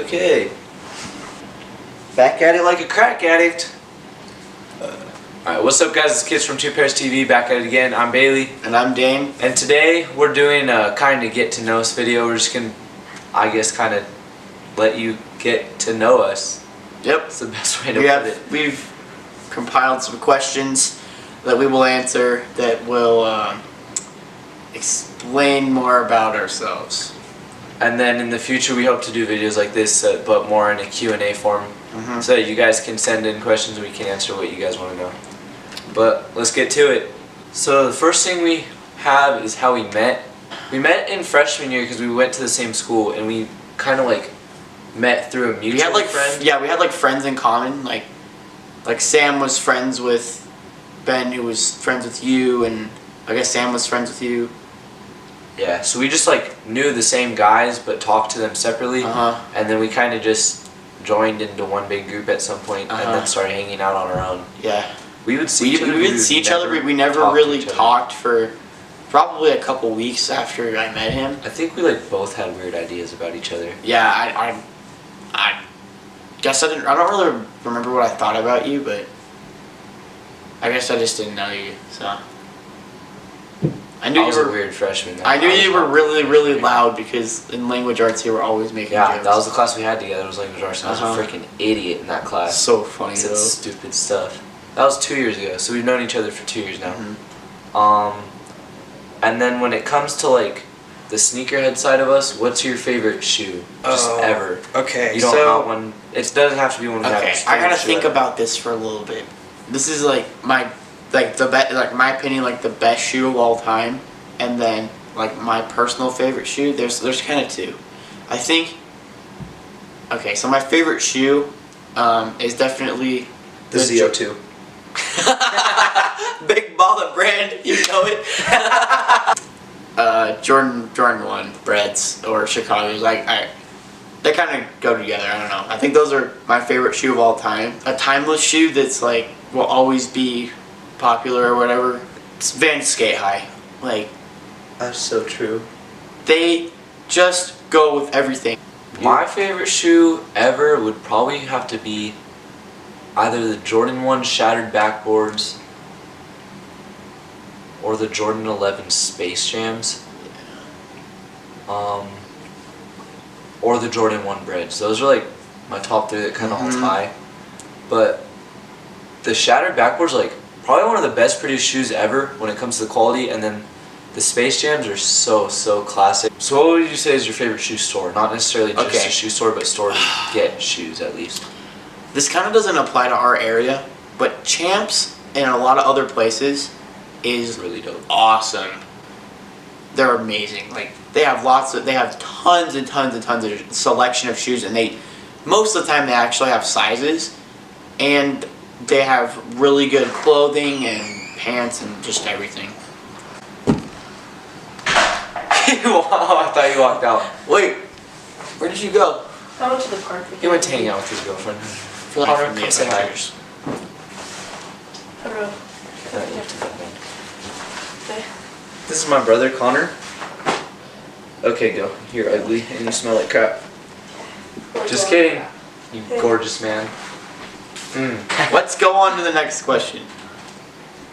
Okay. Back at it like a crack addict. Alright, what's up guys? It's Kids from Two Pairs TV, back at it again. I'm Bailey. And I'm Dain. And today we're doing a kind of get to know us video. We're just going to, I guess, kind of let you get to know us. Yep. That's the best way to put it. We've compiled some questions that we will answer that will explain more about ourselves. And then in the future we hope to do videos like this, but more in a Q&A form. So that you guys can send in questions and we can answer what you guys want to know. But let's get to it. So the first thing we have is how we met. We met in freshman year because we went to the same school and we kind of like met through a mutual friend. Yeah, we had like friends in common. Like Sam was friends with Ben, who was friends with you, and I guess Sam was friends with you. Yeah, so we just like knew the same guys but talked to them separately, and then we kind of just joined into one big group at some point, and then started hanging out on our own. Yeah, we would see each other. We would see each other. We never really talked for probably a couple weeks after I met him. I think we like both had weird ideas about each other. Yeah, I guess I don't really remember what I thought about you, but I guess I just didn't know you, so. I was a weird freshman. Though. I knew you were really loud because in language arts you were always making jokes. Yeah, that was the class we had together. It was language arts. And I was a freaking idiot in that class. So funny though. Said stupid stuff. That was 2 years ago, so we've known each other for 2 years now. And then when it comes to like the sneakerhead side of us, what's your favorite shoe just ever? Okay, you don't have one. It doesn't have to be one. Okay, I gotta think about this for a little bit. This is like my my opinion, like the best shoe of all time, and then like my personal favorite shoe. There's kind of two. I think. Okay, so my favorite shoe is definitely the ZO2. Big baller brand, you know it. Jordan 1 Breads or Chicago's. They kind of go together. I don't know. I think those are my favorite shoe of all time. A timeless shoe that's like will always be popular or whatever. It's Vans Skate High. Like, that's so true. They just go with everything. My favorite shoe ever would probably have to be either the Jordan 1 Shattered Backboards or the Jordan 11 Space Jams. Or the Jordan 1 Breads. Those are like my top three that kind of all tie. But the Shattered Backboards, like, probably one of the best produced shoes ever when it comes to the quality, and then the Space Jams are so classic. So what would you say is your favorite shoe store? Not necessarily just a shoe store, but store to get shoes at least. This kind of doesn't apply to our area, but Champs and a lot of other places is really dope. Awesome. They're amazing. Like they have tons and tons of selection of shoes, and most of the time they actually have sizes, and they have really good clothing and pants and just everything. Wow, I thought you walked out. Wait, where did you go? I went to the park. He went to hang out with his girlfriend. Connor, come say hi. Hello. This is my brother, Connor. Okay, go. You're ugly and you smell like crap. Just kidding, you gorgeous man. Let's go on to the next question.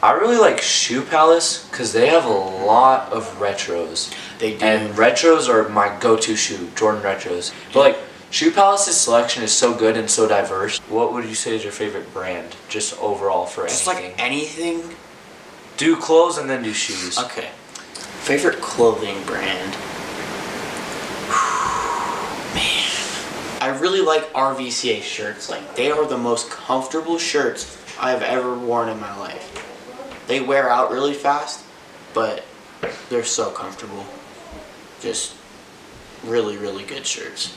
I really like Shoe Palace because they have a lot of retros. They do. And retros are my go-to shoe, Jordan retros. But like, Shoe Palace's selection is so good and so diverse. What would you say is your favorite brand, just overall for anything? Just like anything? Do clothes and then do shoes. Okay. Favorite clothing brand? Man. I really like RVCA shirts. Like, they are the most comfortable shirts I have ever worn in my life. They wear out really fast, but they're so comfortable. Just really good shirts.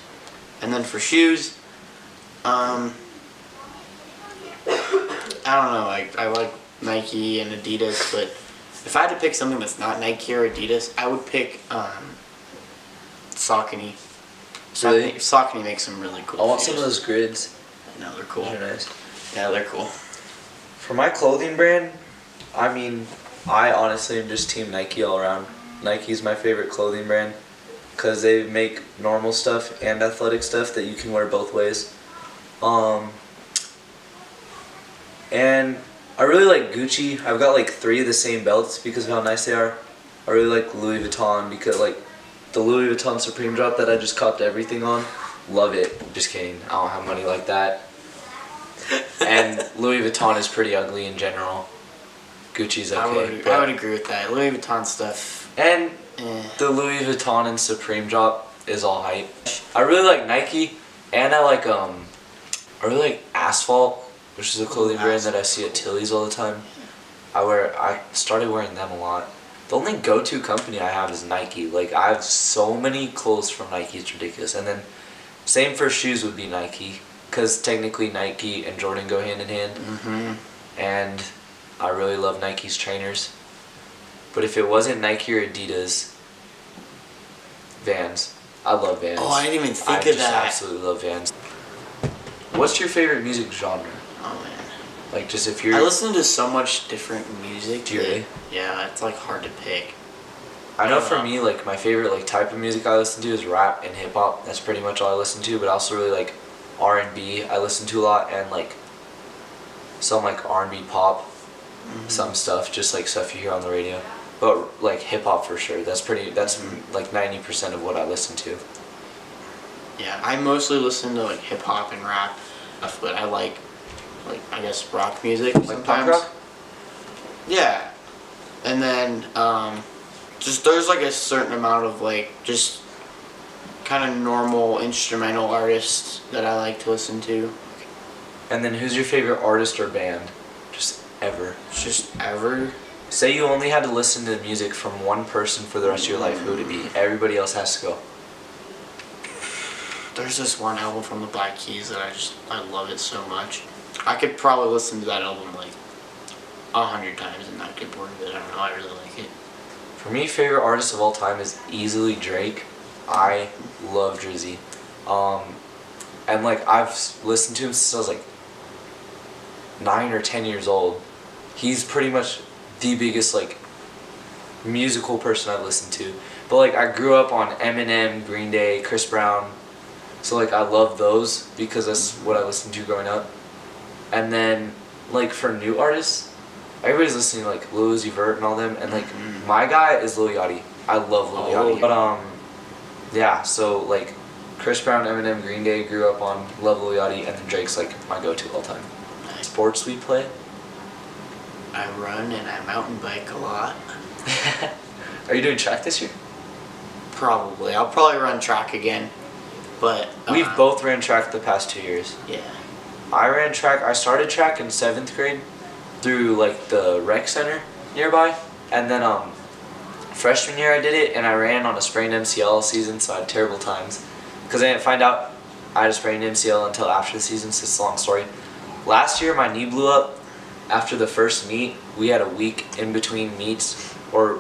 And then for shoes, I don't know, I like Nike and Adidas, but if I had to pick something that's not Nike or Adidas, I would pick Saucony. Really? Saucony makes some really cool I want shoes. some of those grids. No, they're cool. They're nice. Yeah, they're cool. For my clothing brand, I mean, I honestly am just team Nike all around. Nike's my favorite clothing brand. because they make normal stuff and athletic stuff that you can wear both ways. And I really like Gucci. I've got like 3 of the same belts because of how nice they are. I really like Louis Vuitton because like the Louis Vuitton Supreme drop that I just copped everything on. Love it. Just kidding. I don't have money like that. And Louis Vuitton is pretty ugly in general. Gucci's okay. I would agree with that. Louis Vuitton stuff. And the Louis Vuitton and Supreme drop is all hype. I really like Nike, and I really like Asphalt, which is a clothing brand that I see at Tilly's all the time. I started wearing them a lot. The only go-to company I have is Nike. Like, I have so many clothes from Nike, it's ridiculous. And then same for shoes would be Nike, because technically Nike and Jordan go hand in hand. Mm-hmm. And I really love Nike's trainers. But if it wasn't Nike or Adidas, Vans. I love Vans. Oh, I didn't even think of that. I absolutely love Vans. What's your favorite music genre? Oh man. Like, just if you're... I listen to so much different music. Do you really? Yeah, it's like hard to pick. I know for me, like, my favorite like type of music I listen to is rap and hip hop. That's pretty much all I listen to. But I also really like R&B. I listen to a lot, and like some like R&B pop, some stuff, just like stuff you hear on the radio. But like hip hop for sure. That's like 90% of what I listen to. Yeah, I mostly listen to like hip hop and rap, but I like I guess rock music Like sometimes. punk rock? Yeah, and then just there's like a certain amount of like just kind of normal instrumental artists that I like to listen to. And then who's your favorite artist or band? Just ever. Just ever. Say you only had to listen to music from one person for the rest of your life, who would it be? Everybody else has to go. There's this one album from the Black Keys that I love it so much. I could probably listen to that album like 100 times and not get bored of it. I don't know, I really like it. For me, favorite artist of all time is easily Drake. I love Drizzy. And like I've listened to him since I was like 9 or 10 years old. He's pretty much the biggest like musical person I've listened to. But like I grew up on Eminem, Green Day, Chris Brown. So like I love those because that's what I listened to growing up. And then like for new artists, everybody's listening to like Lil Uzi Vert and all them, and like my guy is Lil Yachty. I love Lil Yachty. But yeah, so like Chris Brown, Eminem, Green Day grew up on, love Lil Yachty, and then Drake's like my go-to all time. Sports we play? I run and I mountain bike a lot. Are you doing track this year? Probably. I'll probably run track again. But We've both ran track the past 2 years. Yeah. I started track in 7th grade through like the rec center nearby, and then freshman year I did it, and I ran on a sprained MCL season, so I had terrible times because I didn't find out I had a sprained MCL until after the season, so it's a long story. Last year my knee blew up after the first meet. We had a week in between meets, or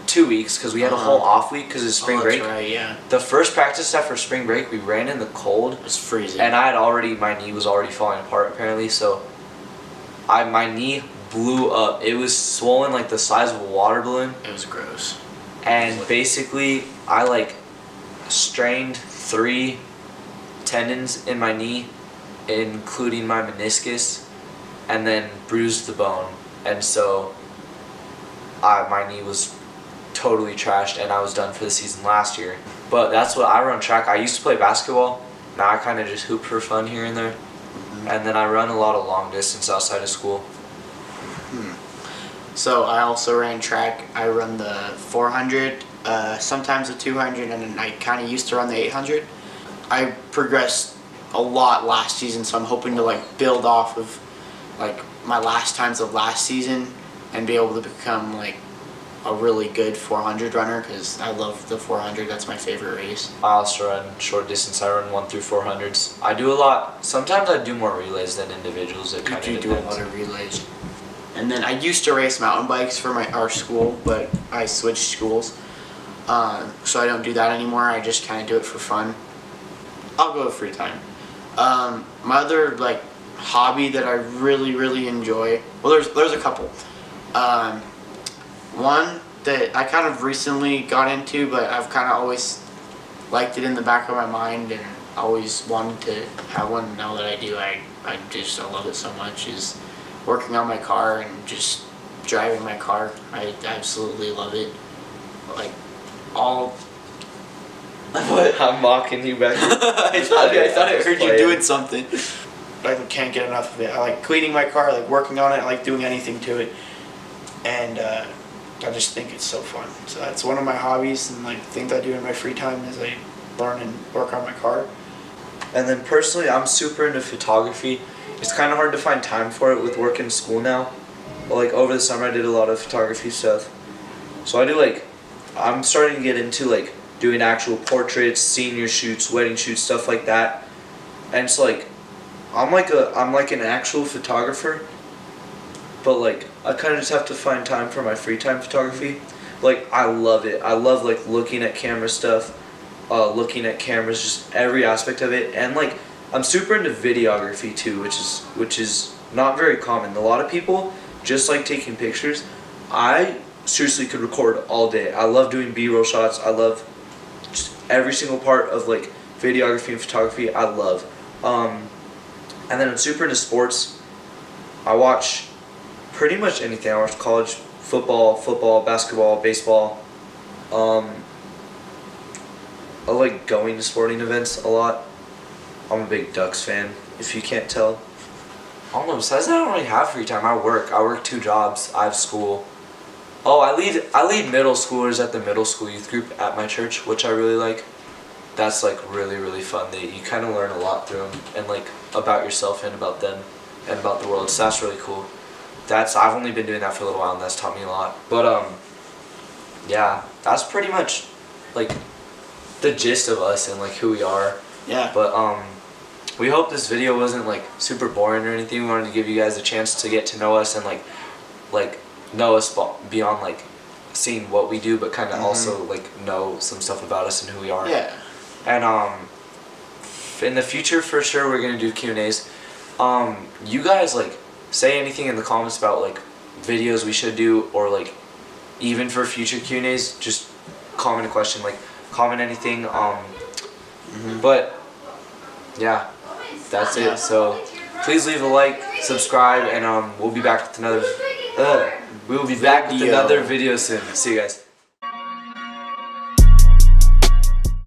2 weeks, because we had a whole off week because of spring break. That's right, yeah. The first practice after spring break, we ran in the cold. It was freezing. And my knee was already falling apart apparently, so my knee blew up. It was swollen like the size of a water balloon. It was gross. And basically, I like strained 3 tendons in my knee, including my meniscus, and then bruised the bone. And so my knee was totally trashed, and I was done for the season last year. But that's what I run track. I used to play basketball. Now I kind of just hoop for fun here and there. And then I run a lot of long distance outside of school. So I also ran track. I run the 400, sometimes the 200, and then I kind of used to run the 800. I progressed a lot last season, so I'm hoping to like build off of like my last times of last season and be able to become like a really good 400 runner, because I love the 400. That's my favorite race. I also run short distance. I run 1 through 400s. I do a lot. Sometimes I do more relays than individuals. It kind of do a lot of relays. And then I used to race mountain bikes for our school, but I switched schools, so I don't do that anymore. I just kind of do it for fun. I'll go with free time. My other like hobby that I really enjoy. Well, there's a couple. One that I kind of recently got into, but I've kind of always liked it in the back of my mind and always wanted to have one. Now that I do, I love it so much. Is working on my car and just driving my car. I absolutely love it. Like all. What? I'm mocking you back. I thought I heard you doing something. I can't get enough of it. I like cleaning my car, I like working on it, I like doing anything to it, and I just think it's so fun. So that's one of my hobbies, and like things I do in my free time is I learn and work on my car. And then personally, I'm super into photography. It's kind of hard to find time for it with work in school now. But like over the summer, I did a lot of photography stuff. So I do like, I'm starting to get into like doing actual portraits, senior shoots, wedding shoots, stuff like that. And it's like, I'm like an actual photographer, but like I kind of just have to find time for my free time photography. Like I love it. I love like looking at camera stuff, looking at cameras, just every aspect of it. And like I'm super into videography too, which is not very common. A lot of people just like taking pictures. I seriously could record all day. I love doing B-roll shots. I love just every single part of like videography and photography. I love. And then I'm super into sports. I watch pretty much anything. I watch college football, basketball, baseball. I like going to sporting events a lot. I'm a big Ducks fan, if you can't tell. I don't know, besides that, I don't really have free time. I work 2 jobs. I have school. Oh, I lead middle schoolers at the middle school youth group at my church, which I really like. That's like really, really fun. You kind of learn a lot through them, and like about yourself and about them and about the world. So that's really cool. I've only been doing that for a little while, and that's taught me a lot. But yeah, that's pretty much like the gist of us and like who we are. Yeah. But we hope this video wasn't like super boring or anything. We wanted to give you guys a chance to get to know us and like know us beyond like seeing what we do, but kind of also like know some stuff about us and who we are. Yeah. And in the future, for sure, we're gonna do Q&As. You guys like say anything in the comments about like videos we should do, or like even for future Q&As, just comment a question, like comment anything. But yeah, that's it. So please leave a like, subscribe, and we'll be back with another. We'll be back with another video soon. See you guys.